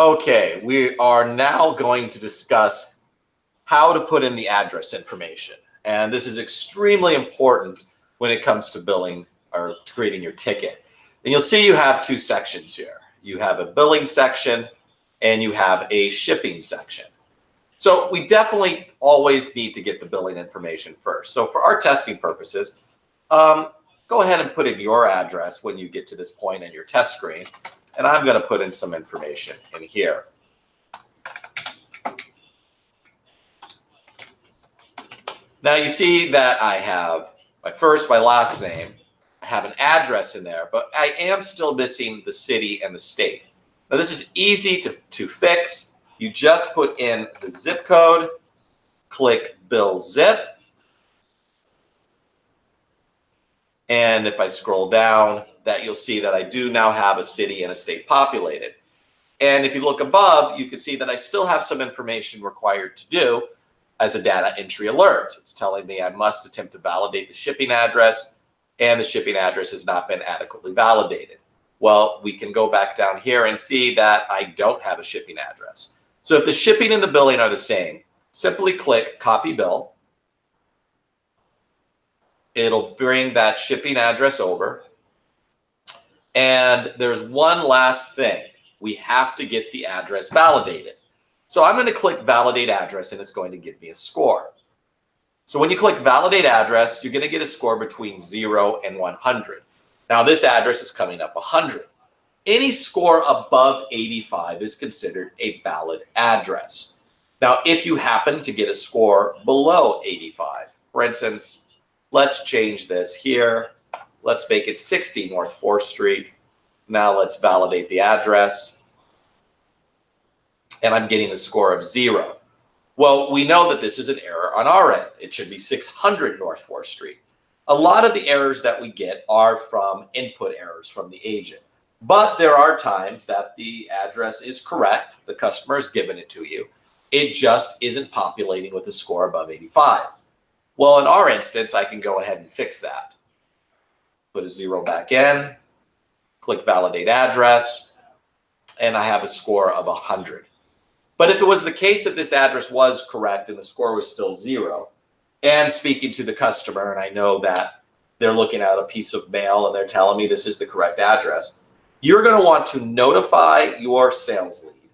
Okay, we are now going to discuss how to put in the address information. And this is extremely important when it comes to billing or creating your ticket. And you'll see you have two sections here. You have a billing section and you have a shipping section. So we definitely always need to get the billing information first. So for our testing purposes, go ahead and put in your address when you get to this point in your test screen. And I'm going to put in some information in here. Now you see that I have my first, my last name. I have an address in there, but I am still missing the city and the state. Now this is easy to fix. You just put in the zip code, click Bill Zip. And if I scroll down, that you'll see that I do now have a city and a state populated. And if you look above, you can see that I still have some information required to do as a data entry alert. It's telling me I must attempt to validate the shipping address, and the shipping address has not been adequately validated. Well, we can go back down here and see that I don't have a shipping address. So if the shipping and the billing are the same, simply click Copy Bill. It'll bring that shipping address over. And there's one last thing. We have to get the address validated. So I'm going to click Validate Address, and it's going to give me a score. So when you click Validate Address, you're going to get a score between 0 and 100. Now this address is coming up 100. Any score above 85 is considered a valid address. Now, if you happen to get a score below 85, for instance, let's change this here. Let's make it 60 North 4th Street. Now let's validate the address. And I'm getting a score of 0. Well, we know that this is an error on our end. It should be 600 North 4th Street. A lot of the errors that we get are from input errors from the agent. But there are times that the address is correct. The customer has given it to you. It just isn't populating with a score above 85. Well, in our instance, I can go ahead and fix that. Put a 0 back in, click Validate Address, and I have a score of 100. But if it was the case that this address was correct and the score was still 0, and speaking to the customer, and I know that they're looking at a piece of mail and they're telling me this is the correct address, you're going to want to notify your sales lead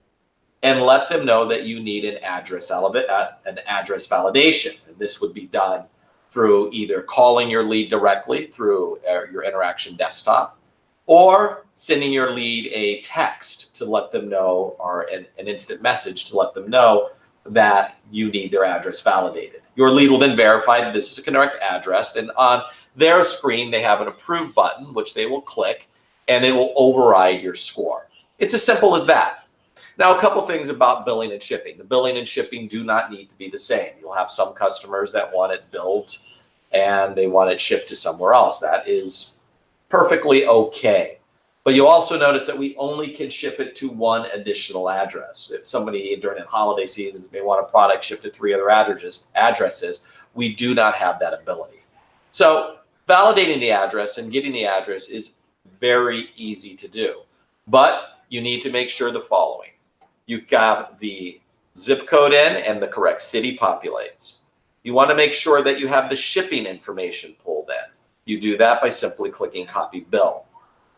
and let them know that you need an address validation. And this would be done through either calling your lead directly through your Interaction desktop, or sending your lead a text to let them know, or an instant message to let them know that you need their address validated. Your lead will then verify that this is a correct address, and on their screen they have an approve button, which they will click, and it will override your score. It's as simple as that. Now, a couple things about billing and shipping. The billing and shipping do not need to be the same. You'll have some customers that want it billed and they want it shipped to somewhere else. That is perfectly okay. But you'll also notice that we only can ship it to one additional address. If somebody during the holiday seasons may want a product shipped to 3 other addresses, we do not have that ability. So validating the address and getting the address is very easy to do. But you need to make sure the following. You've got the zip code in and the correct city populates. You want to make sure that you have the shipping information pulled in. You do that by simply clicking Copy Bill.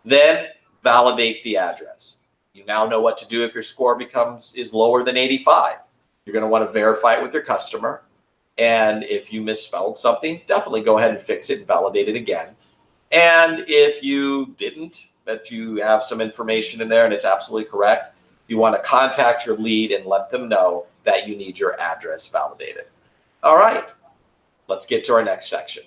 Then validate the address. You now know what to do if your score is lower than 85. You're going to want to verify it with your customer. And if you misspelled something, definitely go ahead and fix it and validate it again. And if you didn't, that you have some information in there and it's absolutely correct, you want to contact your lead and let them know that you need your address validated. All right, let's get to our next section.